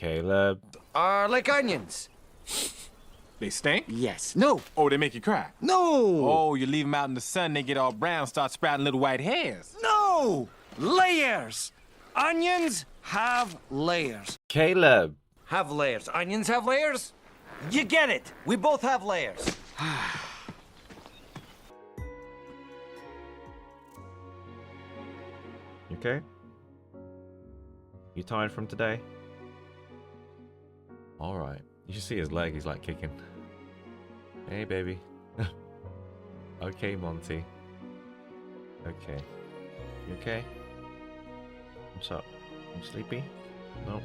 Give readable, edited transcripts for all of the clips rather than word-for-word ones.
Caleb. Are like onions. They stink? Yes. No. Oh, they make you cry? No. Oh, you leave them out in the sun, they get all brown, start sprouting little white hairs. No. Layers. Onions have layers. Caleb. Have layers. Onions have layers? You get it. We both have layers. You okay? You tired from today? Alright. You should see his leg, he's like kicking. Hey, baby. Okay, Monty. Okay. You okay? What's up? You sleepy? No.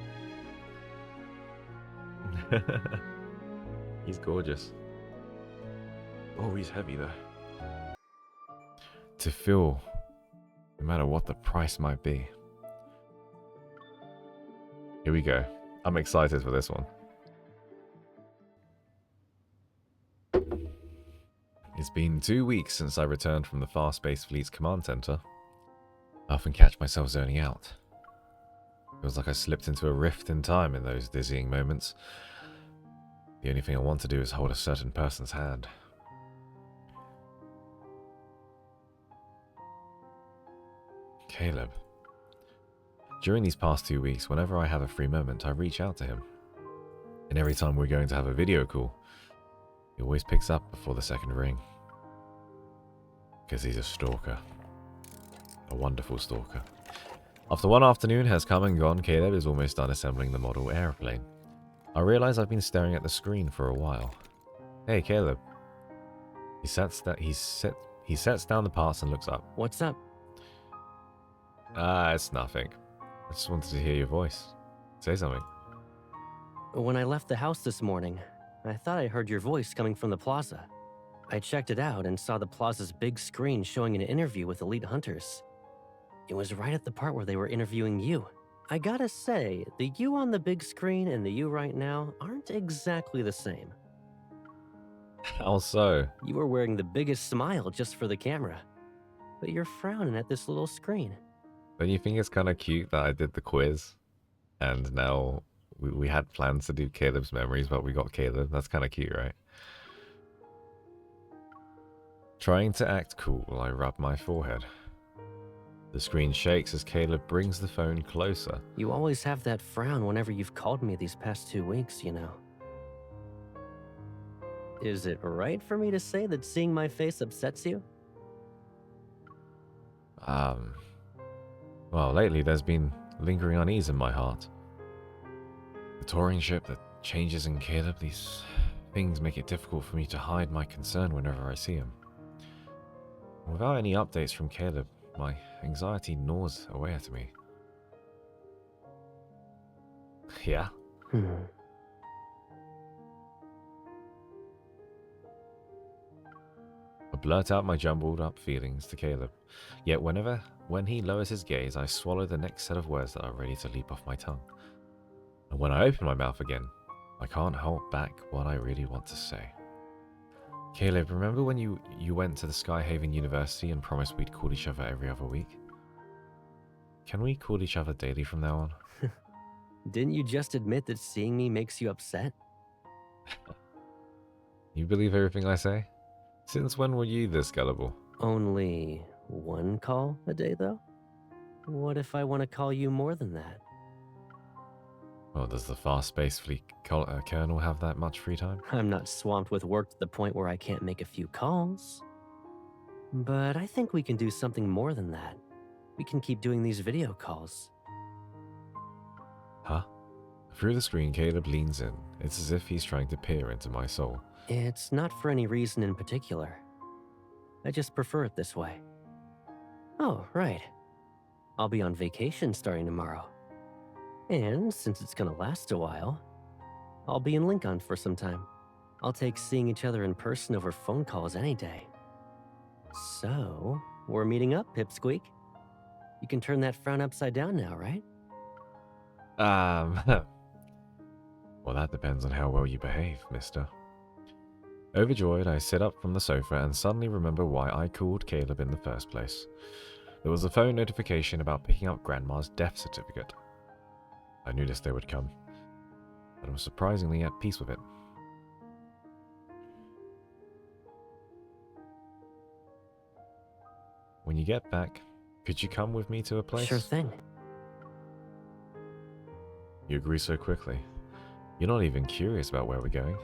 He's gorgeous. Oh, he's heavy though. To feel, no matter what the price might be. Here we go. I'm excited for this one. It's been 2 weeks since I returned from the Fast-Based Fleet's command center. I often catch myself zoning out. Feels like I slipped into a rift in time in those dizzying moments. The only thing I want to do is hold a certain person's hand. Caleb. During these past 2 weeks, whenever I have a free moment, I reach out to him. And every time we're going to have a video call, he always picks up before the second ring. Because he's a stalker. A wonderful stalker. After one afternoon has come and gone, Caleb is almost done assembling the model airplane. I realize I've been staring at the screen for a while. Hey, Caleb. He sets down the parts and looks up. What's up? It's nothing. I just wanted to hear your voice. Say something. When I left the house this morning, I thought I heard your voice coming from the plaza. I checked it out and saw the plaza's big screen showing an interview with elite hunters. It was right at the part where they were interviewing you. I gotta say, the you on the big screen and the you right now aren't exactly the same. How so? You were wearing the biggest smile just for the camera, but you're frowning at this little screen. Don't you think it's kind of cute that I did the quiz and now we had plans to do Caleb's memories, but we got Caleb? That's kind of cute, right? Trying to act cool, I rub my forehead. The screen shakes as Caleb brings the phone closer. You always have that frown whenever you've called me these past 2 weeks, you know. Is it right for me to say that seeing my face upsets you? Well, lately there's been lingering unease in my heart. The touring ship, the changes in Caleb, these things make it difficult for me to hide my concern whenever I see him. Without any updates from Caleb, my anxiety gnaws away at me. Yeah? I blurt out my jumbled up feelings to Caleb, yet when he lowers his gaze, I swallow the next set of words that are ready to leap off my tongue. And when I open my mouth again, I can't hold back what I really want to say. Caleb, remember when you went to the Skyhaven University and promised we'd call each other every other week? Can we call each other daily from now on? Didn't you just admit that seeing me makes you upset? You believe everything I say? Since when were you this gullible? Only one call a day, though? What if I want to call you more than that? Well, does the Fast-Based Fleet Colonel have that much free time? I'm not swamped with work to the point where I can't make a few calls. But I think we can do something more than that. We can keep doing these video calls. Huh? Through the screen, Caleb leans in. It's as if he's trying to peer into my soul. It's not for any reason in particular. I just prefer it this way. Oh, right. I'll be on vacation starting tomorrow. And since it's gonna last a while, I'll be in Lincoln for some time. I'll take seeing each other in person over phone calls any day. So, we're meeting up, Pipsqueak. You can turn that frown upside down now, right? Well, that depends on how well you behave, mister. Overjoyed, I sit up from the sofa and suddenly remember why I called Caleb in the first place. There was a phone notification about picking up Grandma's death certificate. I knew this day would come. but I'm surprisingly at peace with it. When you get back, could you come with me to a place? Sure thing. You agree so quickly. You're not even curious about where we're going.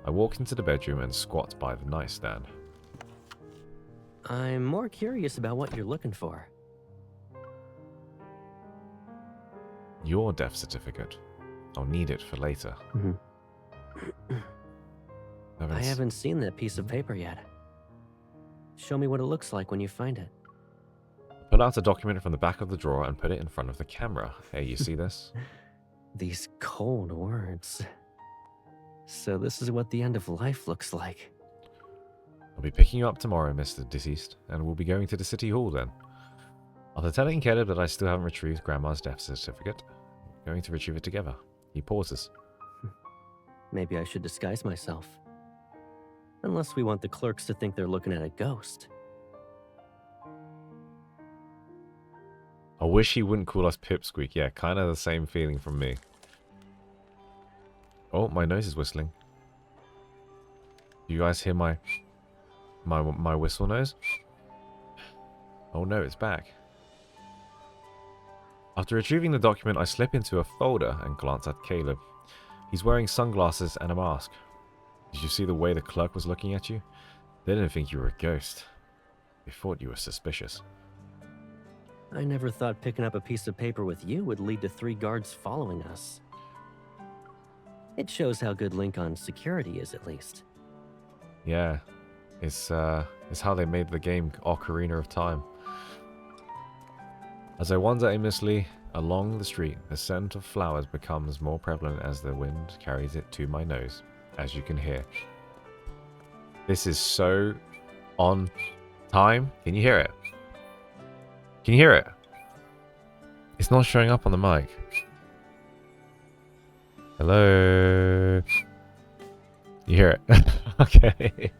I walk into the bedroom and squat by the nightstand. I'm more curious about what you're looking for. Your death certificate. I'll need it for later. I haven't seen that piece of paper yet. Show me what it looks like when you find it. Pull out a document from the back of the drawer and put it in front of the camera. Hey, you see this? These cold words. So this is what the end of life looks like. I'll be picking you up tomorrow, Mr. Deceased, and we'll be going to the city hall then. After telling Caleb that I still haven't retrieved Grandma's death certificate, we're going to retrieve it together. He pauses. Maybe I should disguise myself. Unless we want the clerks to think they're looking at a ghost. I wish he wouldn't call us Pipsqueak. Yeah, kind of the same feeling from me. Oh, my nose is whistling. Do you guys hear my whistle nose? Oh no, it's back. After retrieving the document, I slip into a folder and glance at Caleb. He's wearing sunglasses and a mask. Did you see the way the clerk was looking at you? They didn't think you were a ghost. They thought you were suspicious. I never thought picking up a piece of paper with you would lead to 3 guards following us. It shows how good Lincoln security is, at least. Yeah, it's how they made the game Ocarina of Time. As I wander aimlessly along the street, the scent of flowers becomes more prevalent as the wind carries it to my nose, as you can hear. This is so on time. Can you hear it? Can you hear it? It's not showing up on the mic. Hello? You hear it? Okay.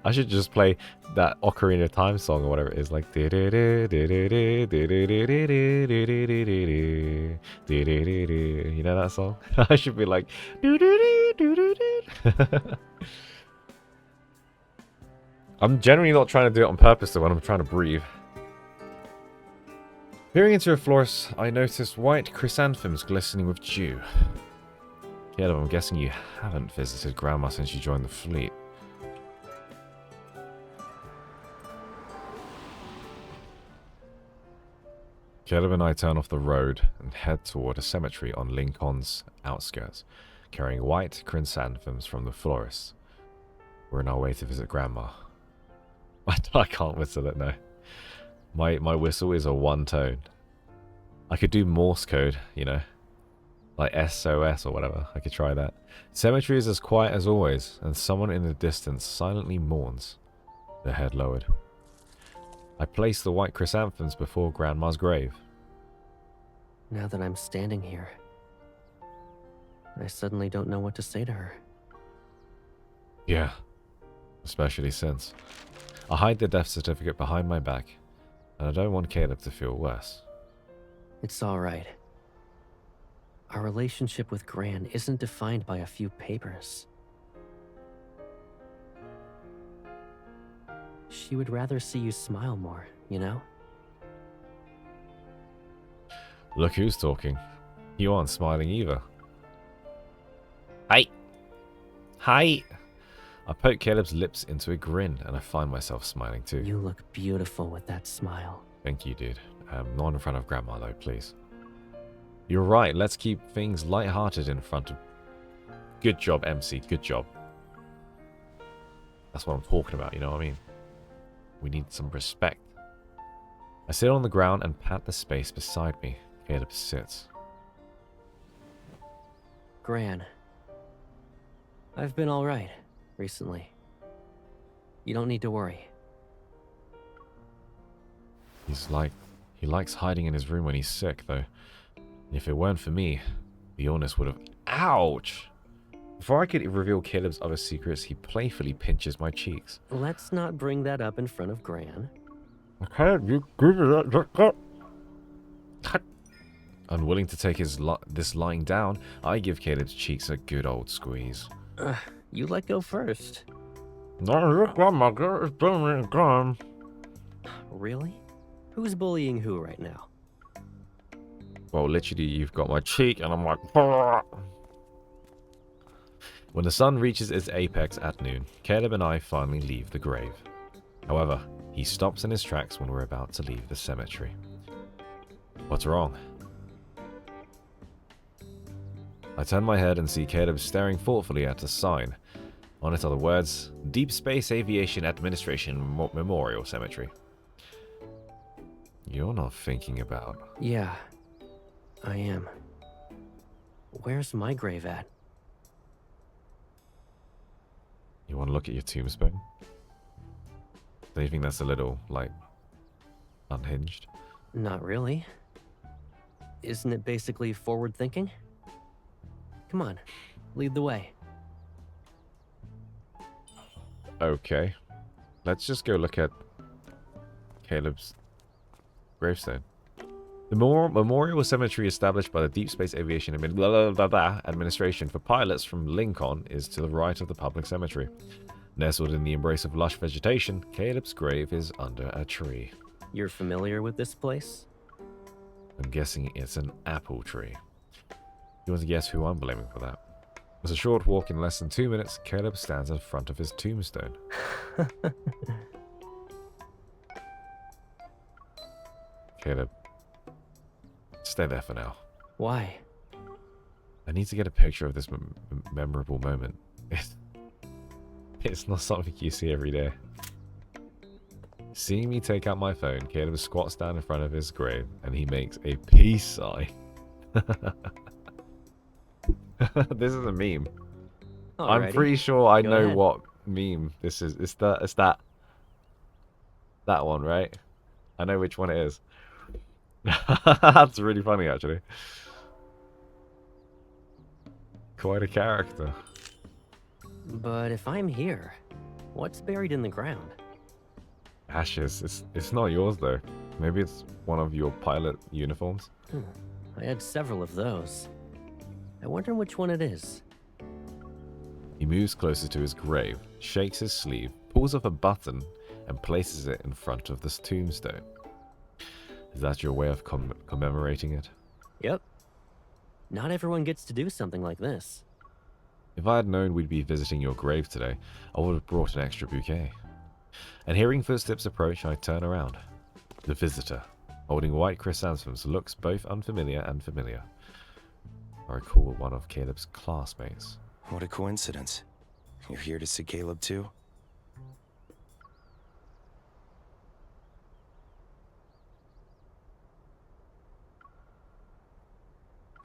I should just play that Ocarina of Time song or whatever it is, like you know that song? I should be like I'm generally not trying to do it on purpose though when I'm trying to breathe. Peering into a florist, I noticed white chrysanthemums glistening with dew. Caleb, I'm guessing you haven't visited Grandma since you joined the fleet. Caleb and I turn off the road and head toward a cemetery on Lincoln's outskirts, carrying white chrysanthemums from the florist. We're on our way to visit Grandma. I can't whistle it, no. My whistle is a one tone. I could do Morse code, you know. Like SOS or whatever. I could try that. Cemetery is as quiet as always, and someone in the distance silently mourns, their head lowered. I place the white chrysanthemums before Grandma's grave. Now that I'm standing here, I suddenly don't know what to say to her. Yeah. Especially since I hide the death certificate behind my back, and I don't want Caleb to feel worse. It's all right. Our relationship with Gran isn't defined by a few papers. She would rather see you smile more, you know? Look who's talking. You aren't smiling either. Hi. Hi. I poke Caleb's lips into a grin, and I find myself smiling too. You look beautiful with that smile. Thank you, dude. Not in front of Grandma, though, please. You're right. Let's keep things light-hearted in front of... Good job, MC. Good job. That's what I'm talking about, you know what I mean? We need some respect. I sit on the ground and pat the space beside me. Caleb sits. Gran, I've been all right recently. You don't need to worry. He likes hiding in his room when he's sick, though. If it weren't for me, the illness would have... Ouch! Before I could reveal Caleb's other secrets, he playfully pinches my cheeks. Let's not bring that up in front of Gran. Okay, you give it up. Unwilling to take this lying down, I give Caleb's cheeks a good old squeeze. You let go first. Really? Who's bullying who right now? Well, literally, you've got my cheek, and I'm like... "Brrr." When the sun reaches its apex at noon, Caleb and I finally leave the grave. However, he stops in his tracks when we're about to leave the cemetery. What's wrong? I turn my head and see Caleb staring thoughtfully at a sign. On it are the words, Deep Space Aviation Administration Memorial Cemetery. You're not thinking about... Yeah, I am. Where's my grave at? You want to look at your tombstone? Do you think that's a little, like, unhinged? Not really. Isn't it basically forward thinking? Come on, lead the way. Okay. Let's just go look at Caleb's gravestone. The memorial cemetery established by the Deep Space Aviation Administration for pilots from Lincoln is to the right of the public cemetery. Nestled in the embrace of lush vegetation, Caleb's grave is under a tree. You're familiar with this place? I'm guessing it's an apple tree. You want to guess who I'm blaming for that? With a short walk in less than 2 minutes, Caleb stands in front of his tombstone. Caleb, stay there for now. Why? I need to get a picture of this memorable moment. It's not something you see every day. Seeing me take out my phone, Caleb squats down in front of his grave and he makes a peace sign. This is a meme. Alrighty. I'm pretty sure I Go know ahead. what meme this is. It's that one, right? I know which one it is. That's really funny, actually. Quite a character. But if I'm here, what's buried in the ground? Ashes. It's not yours though. Maybe it's one of your pilot uniforms. I had several of those. I wonder which one it is. He moves closer to his grave, shakes his sleeve, pulls up a button, and places it in front of this tombstone. Is that your way of commemorating it? Yep. Not everyone gets to do something like this. If I had known we'd be visiting your grave today, I would have brought an extra bouquet. And hearing footsteps approach, I turn around. The visitor, holding white chrysanthemums, looks both unfamiliar and familiar. I recall one of Caleb's classmates. What a coincidence. You're here to see Caleb too?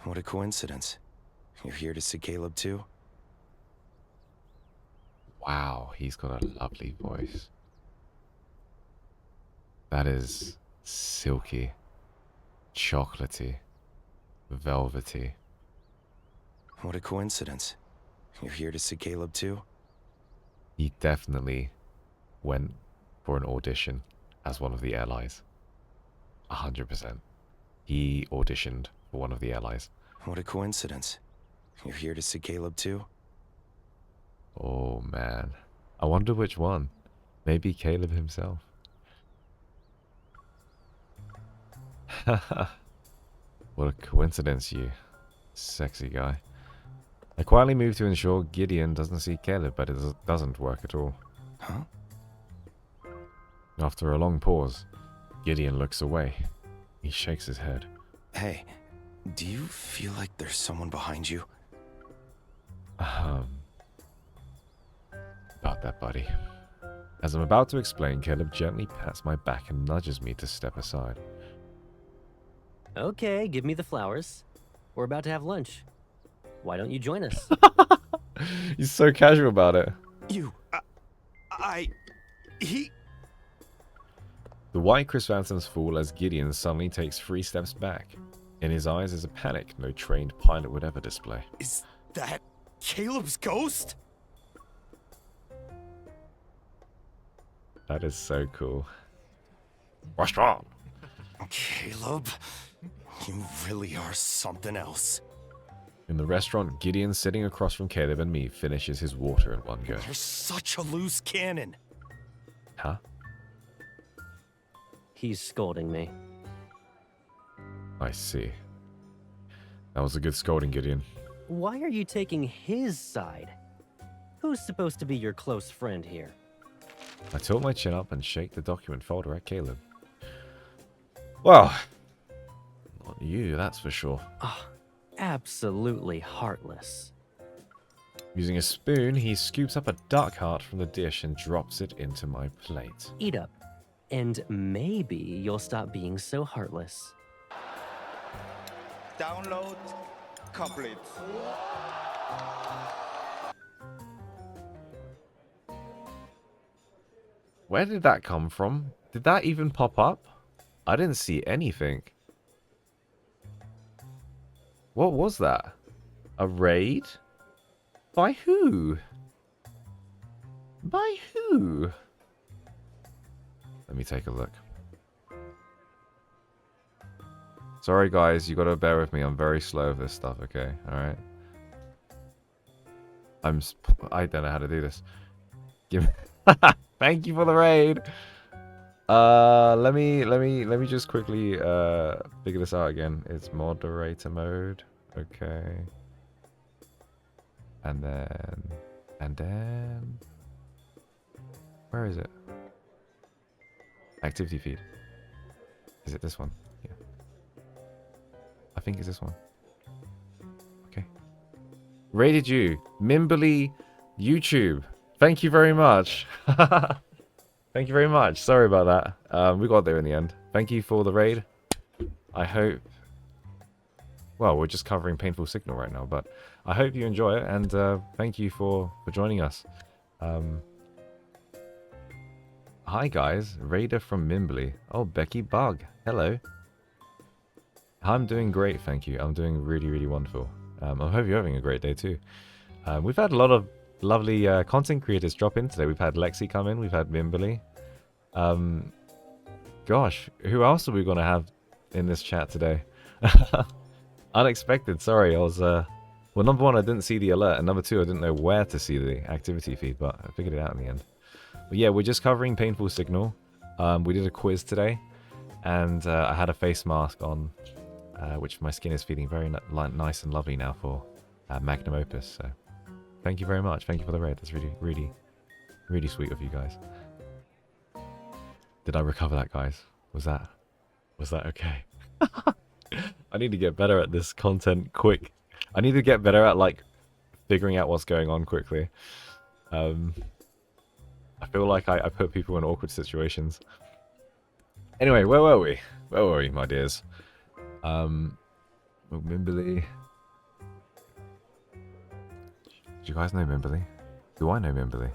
What a coincidence. You're here to see Caleb too? Wow, he's got a lovely voice. That is silky, chocolatey, velvety. What a coincidence. You're here to see Caleb too? He definitely went for an audition as one of the allies. 100%. He auditioned for one of the allies. What a coincidence. You're here to see Caleb too? Oh man. I wonder which one. Maybe Caleb himself. What a coincidence, you sexy guy. I quietly move to ensure Gideon doesn't see Caleb, but it doesn't work at all. Huh? After a long pause, Gideon looks away. He shakes his head. Hey, do you feel like there's someone behind you? About that, buddy. As I'm about to explain, Caleb gently pats my back and nudges me to step aside. Okay, give me the flowers. We're about to have lunch. Why don't you join us? He's so casual about it. He... The white chrysanthemums fall as Gideon suddenly takes 3 steps back. In his eyes is a panic no trained pilot would ever display. Is that Caleb's ghost? That is so cool. What's wrong? Caleb? You really are something else. In the restaurant, Gideon, sitting across from Caleb and me, finishes his water in one go. You're such a loose cannon. Huh? He's scolding me. I see. That was a good scolding, Gideon. Why are you taking his side? Who's supposed to be your close friend here? I tilt my chin up and shake the document folder at Caleb. Well, not you, that's for sure. Ah, absolutely heartless. Using a spoon, he scoops up a duck heart from the dish and drops it into my plate. Eat up, and maybe you'll stop being so heartless. Download complete. Where did that come from? Did that even pop up? I didn't see anything. What was that? A raid? By who? By who? Let me take a look. Sorry guys, you gotta bear with me. I'm very slow with this stuff, okay? Alright. I don't know how to do this. Give Thank you for the raid. Let me just quickly figure this out again. It's moderator mode. Okay. And then where is it? Activity feed. Is it this one? Yeah. I think it's this one. Okay. Rated you. Mimberly YouTube. Thank you very much. Thank you very much. Sorry about that. We got there in the end. Thank you for the raid. I hope... Well, we're just covering Painful Signal right now, but I hope you enjoy it, and thank you for joining us. Hi guys, Raider from Mimberley. Oh, Becky Bug. Hello. I'm doing great, thank you. I'm doing really, really wonderful. I hope you're having a great day too. We've had a lot of lovely content creators drop in today. We've had Lexi come in, we've had Mimberley. Gosh, who else are we going to have in this chat today? Unexpected, sorry. I was, well, number one, I didn't see the alert, and number two, I didn't know where to see the activity feed, but I figured it out in the end. But yeah, we're just covering Painful Signal. We did a quiz today, and I had a face mask on, which my skin is feeling very nice and lovely now for Magnum Opus, so thank you very much. Thank you for the raid. That's really, really, really sweet of you guys. Did I recover that, guys? Was that okay? I need to get better at this content quick. I need to get better at, like, figuring out what's going on quickly. I feel like I put people in awkward situations. Anyway, where were we? Where were we, my dears? Mimberley. Do you guys know Mimberley? Do I know Mimberley?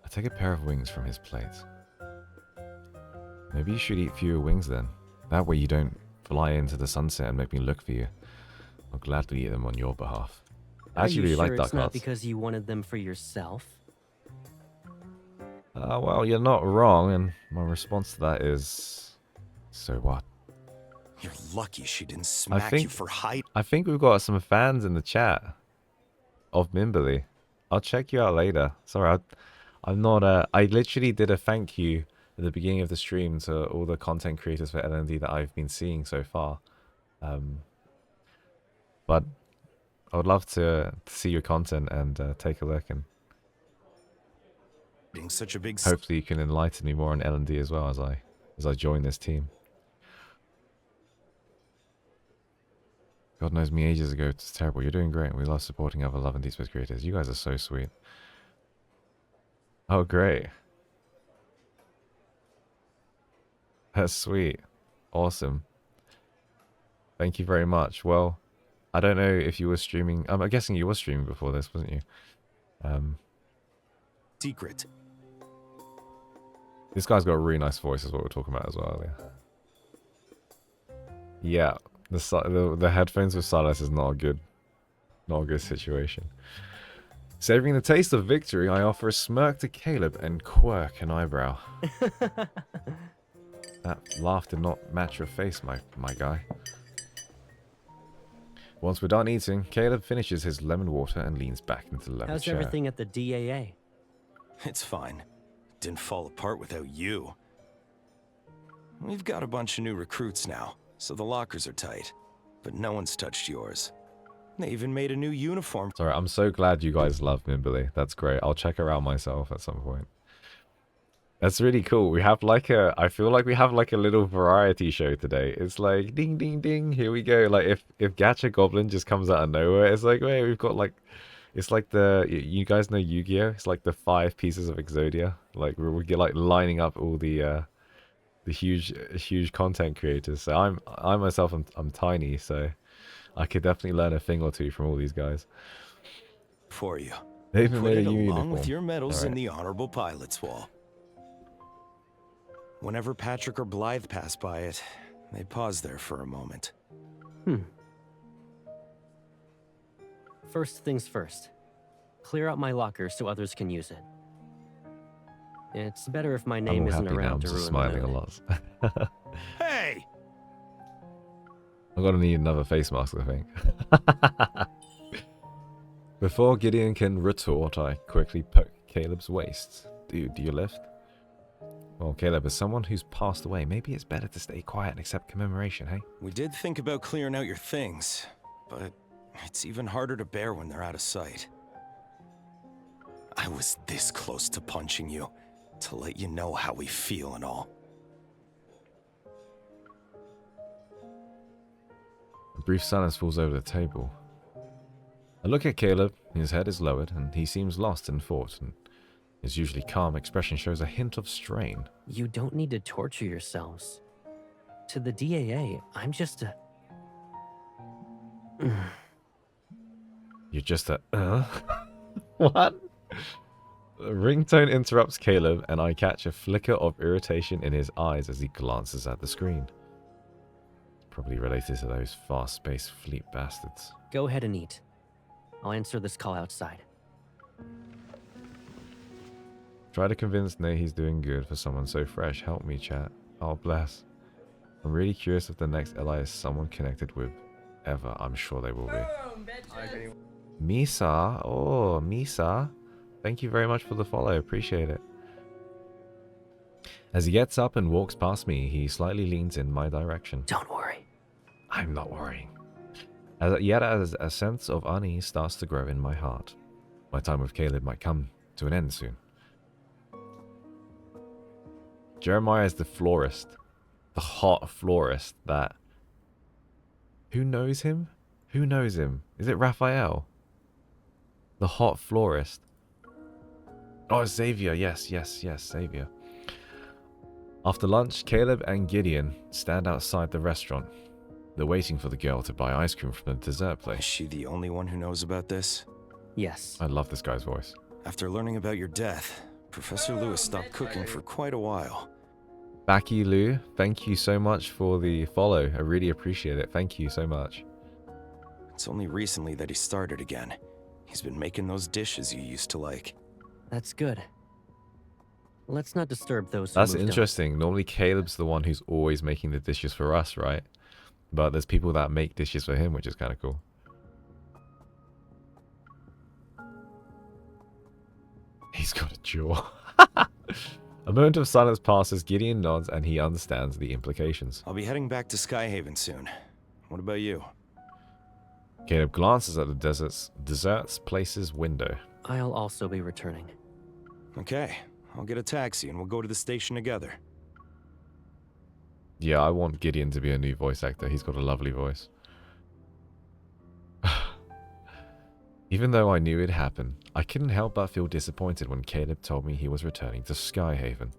I take a pair of wings from his plate. Maybe you should eat fewer wings then. That way you don't fly into the sunset and make me look for you. I'll gladly eat them on your behalf. I actually really like duck it's not hearts. because you wanted them for yourself? Well, you're not wrong, and my response to that is... So what? You're lucky she didn't smack you for hiding. I think we've got some fans in the chat of Mimberley. I'll check you out later. Sorry, I'm not... I literally did a thank you at the beginning of the stream to all the content creators for LND that I've been seeing so far. But I would love to see your content and take a look, and Such a big hopefully you can enlighten me more on LND as well as I join this team. God knows me ages ago, it's terrible. You're doing great. We love supporting other Love and Deep Space creators. You guys are so sweet. Oh, great. That's sweet. Awesome. Thank you very much. Well, I don't know if you were streaming. I'm guessing you were streaming before this, wasn't you? secret. This guy's got a really nice voice, is what we were talking about as well earlier. Yeah, the headphones with Silas is not a good situation. Savoring the taste of victory, I offer a smirk to Caleb and quirk an eyebrow. That laugh did not match your face, my guy. Once we're done eating, Caleb finishes his lemon water and leans back into the leather How's chair. everything at the DAA? It's fine. Didn't fall apart without you. We've got a bunch of new recruits now, so the lockers are tight. But no one's touched yours. They even made a new uniform. Sorry, I'm so glad you guys love Mimberly. That's great. I'll check her out myself at some point. That's really cool. We have like I feel like we have like a little variety show today. It's like ding ding ding, here we go. Like if Gacha Goblin just comes out of nowhere, it's like, wait, we've got like, it's like you guys know Yu-Gi-Oh? It's like the 5 pieces of Exodia. Like we get like lining up all the huge content creators. So I myself I'm tiny, so I could definitely learn a thing or two from all these guys. For you. They even Put made a it new along uniform. with your medals in Alright. the Honorable Pilot's Wall. Whenever Patrick or Blythe pass by it, they pause there for a moment. First things first. Clear out my locker so others can use it. It's better if my I'm name all isn't happy now. around I'm to just ruin smiling the a mood. lot. Hey! I'm gonna need another face mask, I think. Before Gideon can retort, I quickly poke Caleb's waist. Dude, do you lift? Well, Caleb, as someone who's passed away, maybe it's better to stay quiet and accept commemoration, hey? We did think about clearing out your things, but it's even harder to bear when they're out of sight. I was this close to punching you, to let you know how we feel and all. A brief silence falls over the table. I look at Caleb, his head is lowered, and he seems lost in thought, and his usually calm expression shows a hint of strain. You don't need to torture yourselves. To the DAA, I'm just a... You're just a, What? The ringtone interrupts Caleb, and I catch a flicker of irritation in his eyes as he glances at the screen. It's probably related to those fast-paced fleet bastards. Go ahead and eat. I'll answer this call outside. Try to convince Nate he's doing good for someone so fresh. Help me, chat. Oh, bless. I'm really curious if the next ally is someone connected with Ever. I'm sure they will be. Misa. Oh, Misa. Thank you very much for the follow. Appreciate it. As he gets up and walks past me, he slightly leans in my direction. Don't worry. I'm not worrying. As a sense of unease starts to grow in my heart. My time with Caleb might come to an end soon. Jeremiah is the florist. The hot florist that... Who knows him? Who knows him? Is it Raphael? The hot florist. Oh, Xavier. Yes, Xavier. After lunch, Caleb and Gideon stand outside the restaurant. They're waiting for the girl to buy ice cream from the dessert Is place. she the only one who knows about this? Yes. I love this guy's voice. After learning about your death, Professor Lewis stopped cooking for quite a while. Baki Lu, thank you so much for the follow. I really appreciate it. Thank you so much. It's only recently that he started again. He's been making those dishes you used to like. That's good. Let's not disturb those who That's moved on. interesting. Normally Caleb's the one who's always making the dishes for us, right? But there's people that make dishes for him, which is kind of cool. He's got a jaw. A moment of silence passes, Gideon nods, and he understands the implications. I'll be heading back to Skyhaven soon. What about you? Caleb glances at the desserts place's window. I'll also be returning. Okay, I'll get a taxi and we'll go to the station together. Yeah, I want Gideon to be a new voice actor. He's got a lovely voice. Even though I knew it'd happen, I couldn't help but feel disappointed when Caleb told me he was returning to Skyhaven.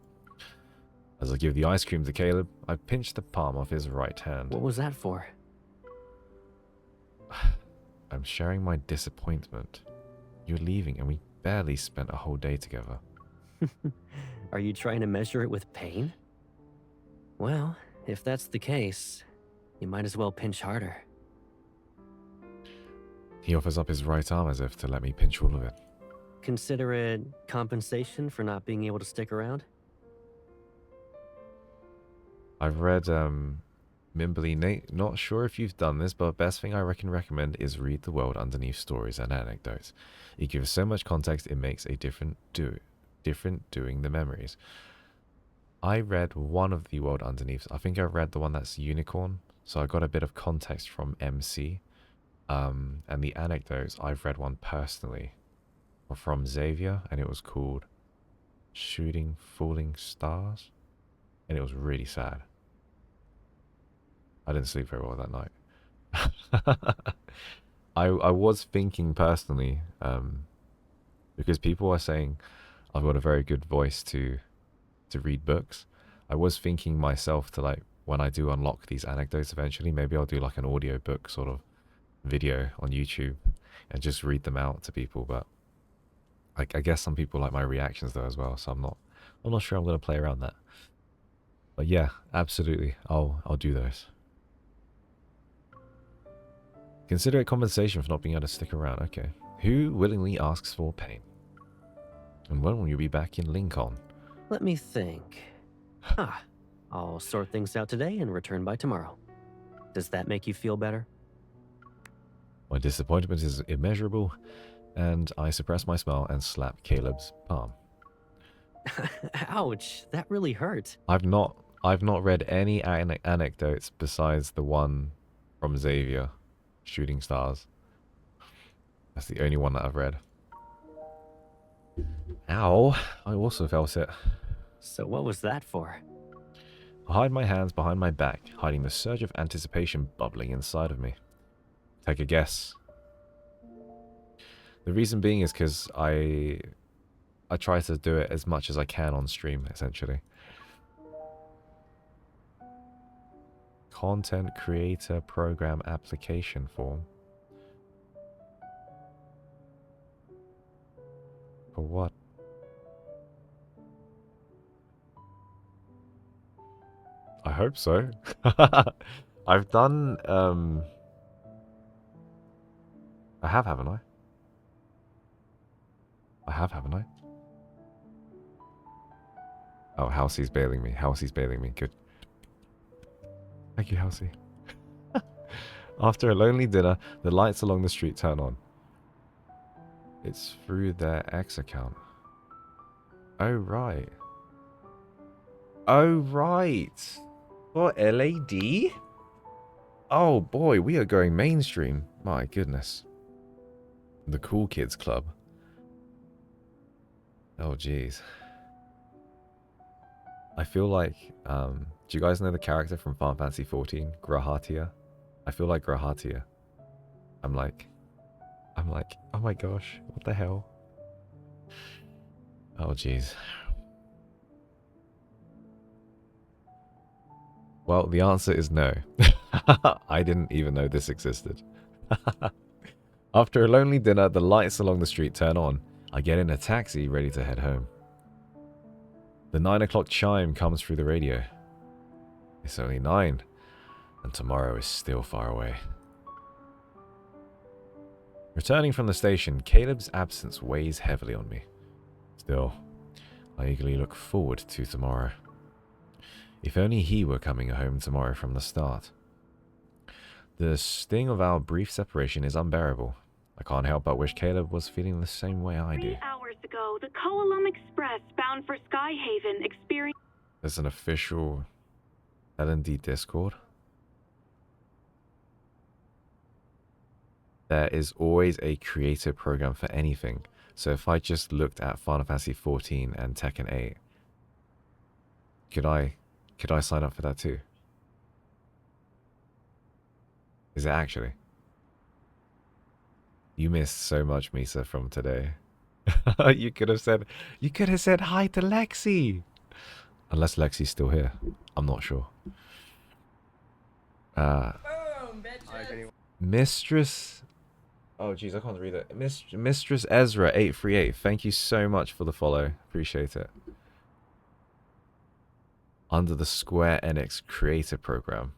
As I give the ice cream to Caleb, I pinch the palm of his right hand. What was that for? I'm sharing my disappointment. You're leaving and we barely spent a whole day together. Are you trying to measure it with pain? Well, if that's the case, you might as well pinch harder. He offers up his right arm as if to let me pinch all of it. Consider it compensation for not being able to stick around? I've read Mimbley Nate. Not sure if you've done this, but best thing I recommend is read The World Underneath Stories and Anecdotes. It gives so much context, it makes a different doing the memories. I read one of The World Underneath. I think I read the one that's Unicorn, so I got a bit of context from MC. And the anecdotes, I've read one personally from Xavier, and it was called Shooting Falling Stars, and it was really sad. I didn't sleep very well that night. I was thinking personally, because people are saying I've got a very good voice to read books. I was thinking myself to, like, when I do unlock these anecdotes eventually, maybe I'll do like an audiobook sort of video on YouTube and just read them out to people. But I guess some people like my reactions though as well, so I'm not sure I'm gonna play around that. But yeah, absolutely, I'll do those. Consider it compensation for not being able to stick around. Okay. Who willingly asks for pain? And when will you be back in Lincoln? Let me think. I'll sort things out today and return by tomorrow. Does that make you feel better? My disappointment is immeasurable, and I suppress my smile and slap Caleb's palm. Ouch, that really hurt. I've not read any anecdotes besides the one from Xavier, Shooting Stars. That's the only one that I've read. Ow, I also felt it. So what was that for? I hide my hands behind my back, hiding the surge of anticipation bubbling inside of me. Take a guess. The reason being is because I try to do it as much as I can on stream, essentially. Content creator program application form. For what? I hope so. I've done, I have, haven't I? I have, haven't I? Oh, Halsey's bailing me. Halsey's bailing me. Good. Thank you, Halsey. After a lonely dinner, the lights along the street turn on. It's through their X account. Oh, right. Oh, right. For LAD? Oh, boy, we are going mainstream. My goodness. The Cool Kids Club. Oh, jeez. I feel like, do you guys know the character from Final Fantasy 14, Grahatia? I feel like Grahatia. I'm like, oh my gosh, what the hell? Oh, jeez. Well, the answer is no. I didn't even know this existed. After a lonely dinner, the lights along the street turn on. I get in a taxi, ready to head home. The 9 o'clock chime comes through the radio. It's only 9, and tomorrow is still far away. Returning from the station, Caleb's absence weighs heavily on me. Still, I eagerly look forward to tomorrow. If only he were coming home tomorrow from the start. The sting of our brief separation is unbearable. I can't help but wish Caleb was feeling the same way I do. 3 hours ago, the Coalum Express bound for Skyhaven experienced... There's an official L&D Discord. There is always a creator program for anything. So if I just looked at Final Fantasy 14 and Tekken 8, could I sign up for that too? Is it actually? You missed so much, Misa, from today. you could have said hi to Lexi. Unless Lexi's still here. I'm not sure. Mistress... Oh, jeez, I can't read it. Mistress Ezra 838. Thank you so much for the follow. Appreciate it. Under the Square Enix Creator Program.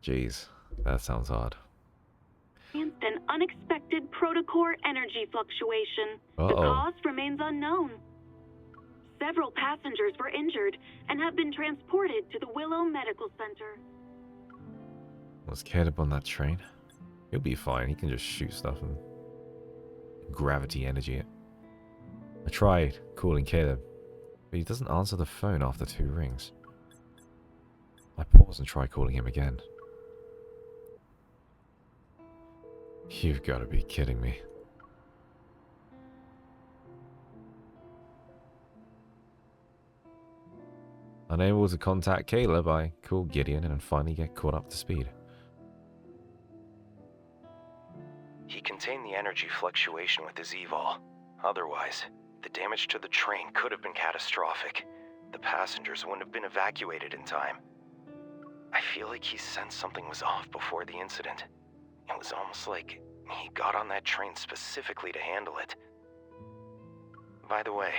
Jeez, that sounds hard. An unexpected protocore energy fluctuation. The Uh-oh. cause remains unknown. several passengers were injured and have been transported to the Willow Medical Center. Was Caleb on that train? He'll be fine. He can just shoot stuff and gravity energy it. I tried calling Caleb, but he doesn't answer the phone after 2 rings. I pause and try calling him again. You've got to be kidding me. Unable to contact Caleb, I call Gideon and finally get caught up to speed. He contained the energy fluctuation with his evol. Otherwise, the damage to the train could have been catastrophic. The passengers wouldn't have been evacuated in time. I feel like he sensed something was off before the incident. It was almost like he got on that train specifically to handle it. By the way,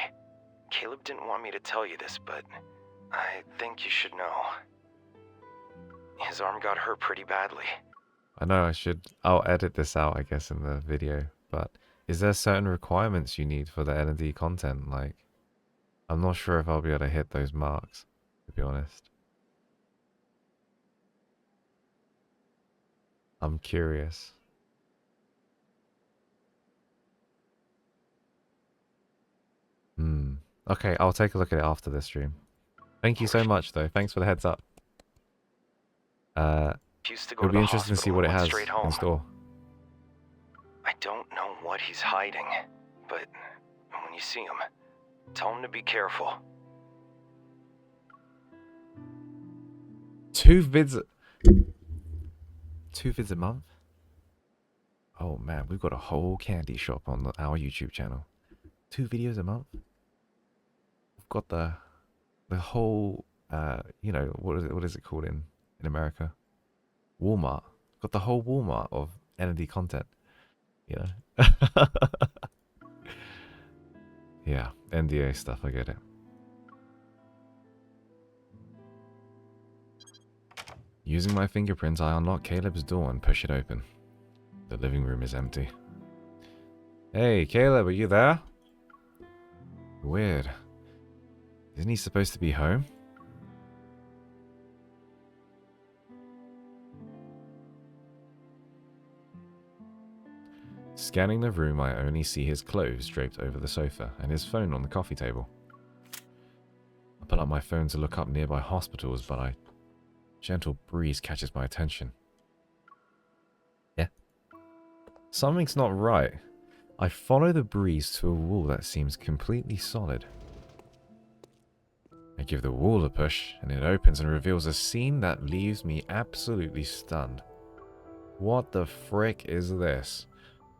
Caleb didn't want me to tell you this, but I think you should know. His arm got hurt pretty badly. I know I'll edit this out, I guess, in the video, but is there certain requirements you need for the L&D content? Like, I'm not sure if I'll be able to hit those marks, to be honest. I'm curious. Okay, I'll take a look at it after this stream. Thank you so much, though. Thanks for the heads up. It'll be interesting to see what it has in store. I don't know what he's hiding, but when you see him, tell him to be careful. 2 vids a month? Oh man, we've got a whole candy shop on our YouTube channel. 2 videos a month? We've got the whole, you know, what is it called in America? Walmart. Got the whole Walmart of N&D content. You know? Yeah, NDA stuff, I get it. Using my fingerprints, I unlock Caleb's door and push it open. The living room is empty. Hey, Caleb, are you there? Weird. Isn't he supposed to be home? Scanning the room, I only see his clothes draped over the sofa and his phone on the coffee table. I pull up my phone to look up nearby hospitals, but a gentle breeze catches my attention. Yeah. Something's not right. I follow the breeze to a wall that seems completely solid. I give the wall a push, and it opens and reveals a scene that leaves me absolutely stunned. What the frick is this?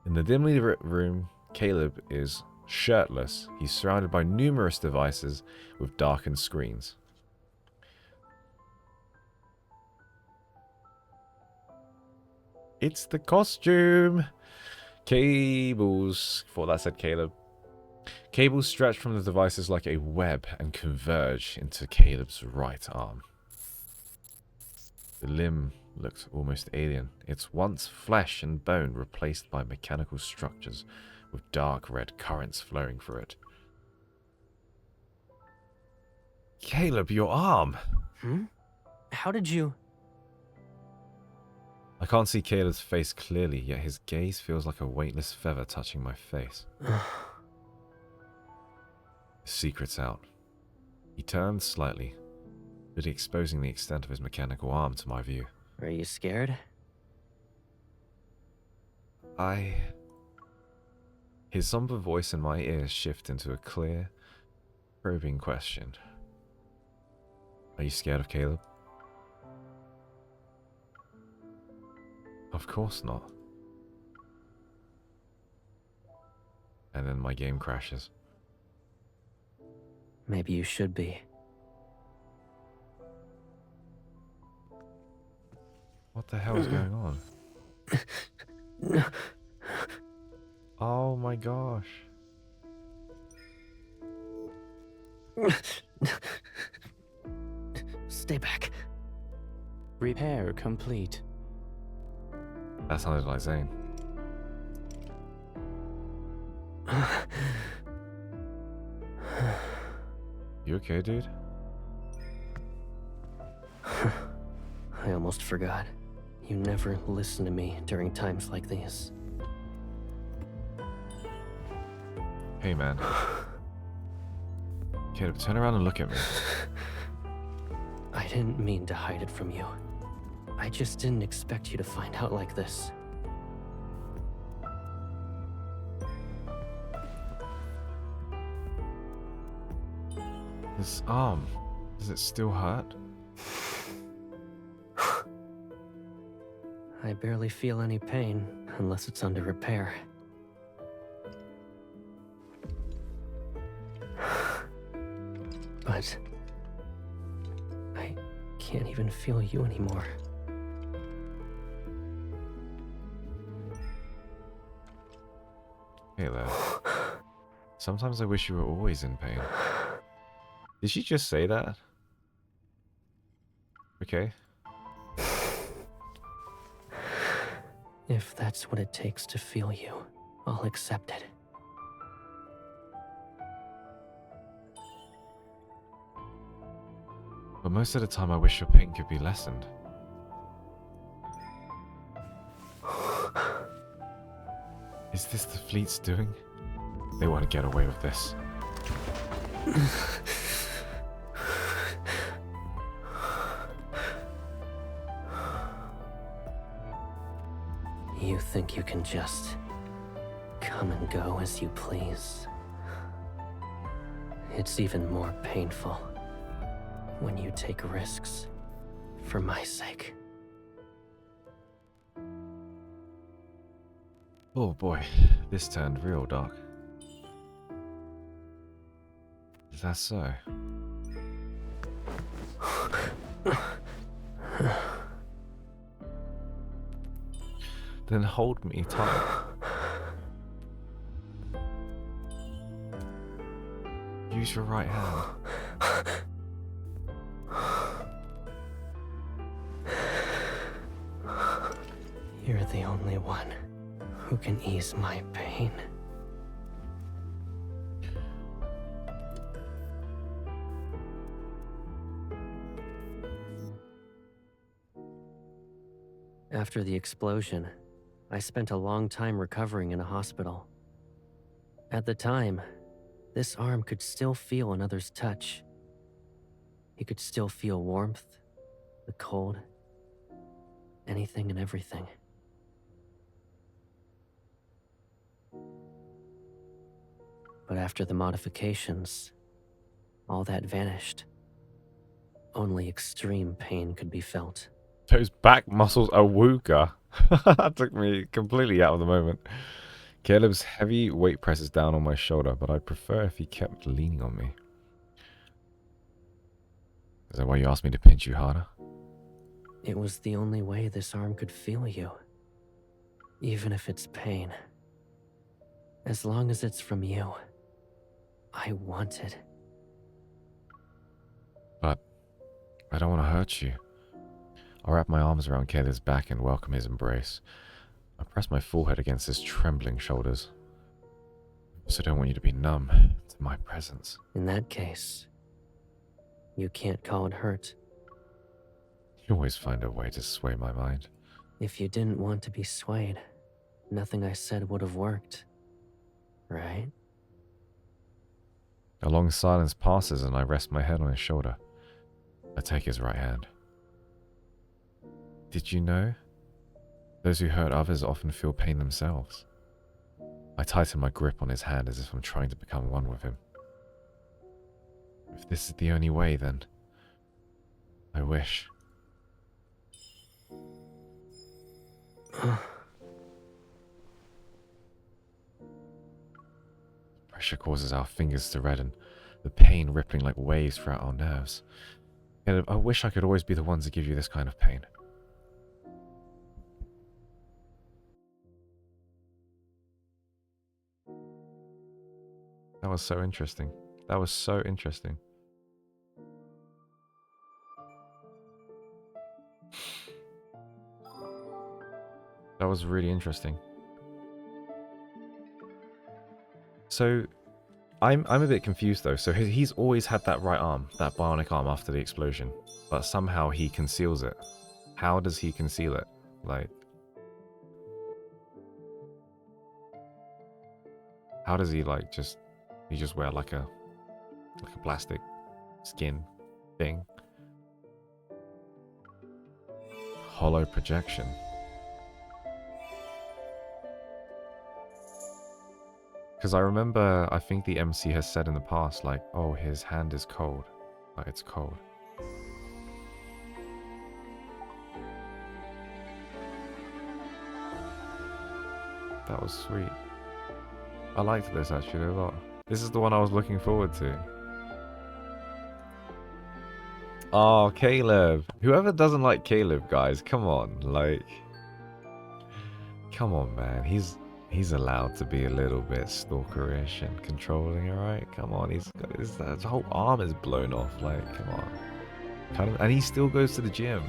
In the dimly lit room, Caleb is shirtless. He's surrounded by numerous devices with darkened screens. It's the costume! Cables. Thought that said Caleb. Cables stretch from the devices like a web and converge into Caleb's right arm. The limb looked almost alien. Its once flesh and bone replaced by mechanical structures with dark red currents flowing through it. Caleb, your arm! How did you... I can't see Caleb's face clearly, yet his gaze feels like a weightless feather touching my face. The secret's out. He turns slightly, really exposing the extent of his mechanical arm to my view. Are you scared? His somber voice in my ears shift into a clear, probing question. Are you scared of Caleb? Of course not. And then my game crashes. Maybe you should be. What the hell is going on? Oh my gosh. Stay back. Repair complete. That sounded like Zane. You okay, dude? I almost forgot. You never listen to me during times like these. Hey, man. Caleb, turn around and look at me. I didn't mean to hide it from you. I just didn't expect you to find out like this. This arm, does it still hurt? I barely feel any pain unless it's under repair. But I can't even feel you anymore. Caleb. Sometimes I wish you were always in pain. Did she just say that? Okay. If that's what it takes to feel you, I'll accept it. But most of the time I wish your pain could be lessened. Is this the fleet's doing? They want to get away with this. You think you can just come and go as you please? It's even more painful when you take risks for my sake. Oh boy, this turned real dark. Is that so? Then hold me tight. Use your right hand. You're the only one who can ease my pain. After the explosion, I spent a long time recovering in a hospital. At the time, this arm could still feel another's touch. He could still feel warmth, the cold, anything and everything. But after the modifications, all that vanished. Only extreme pain could be felt. Those back muscles are wooga. That took me completely out of the moment. Caleb's heavy weight presses down on my shoulder, but I'd prefer if he kept leaning on me. Is that why you asked me to pinch you harder? It was the only way this arm could feel you. Even if it's pain. As long as it's from you. I want it. But I don't want to hurt you. I wrap my arms around Caleb's back and welcome his embrace. I press my forehead against his trembling shoulders. I also don't want you to be numb to my presence. In that case, you can't call it hurt. You always find a way to sway my mind. If you didn't want to be swayed, nothing I said would have worked. Right? A long silence passes and I rest my head on his shoulder. I take his right hand. Did you know? Those who hurt others often feel pain themselves. I tighten my grip on his hand as if I'm trying to become one with him. If this is the only way, then I wish. Pressure causes our fingers to redden, the pain rippling like waves throughout our nerves. Caleb, I wish I could always be the one to give you this kind of pain. That was so interesting. That was so interesting. That was really interesting. So, I'm a bit confused though. So he's always had that right arm, that bionic arm after the explosion, but somehow he conceals it. How does he conceal it? Like, how does he like just wear like a plastic skin thing? Hollow projection. Because I remember, I think the MC has said in the past, like, oh, his hand is cold. Like, it's cold. That was sweet. I liked this actually a lot. This is the one I was looking forward to. Oh, Caleb. Whoever doesn't like Caleb, guys, come on. Like, come on, man. He's allowed to be a little bit stalkerish and controlling, alright? Come on, he's got his whole arm is blown off, like, come on. And he still goes to the gym.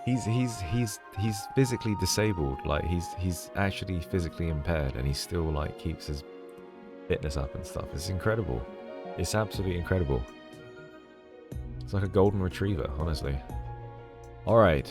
He's physically disabled, like he's actually physically impaired, and he still like keeps his fitness up and stuff. It's incredible. It's absolutely incredible. It's like a golden retriever, honestly. Alright.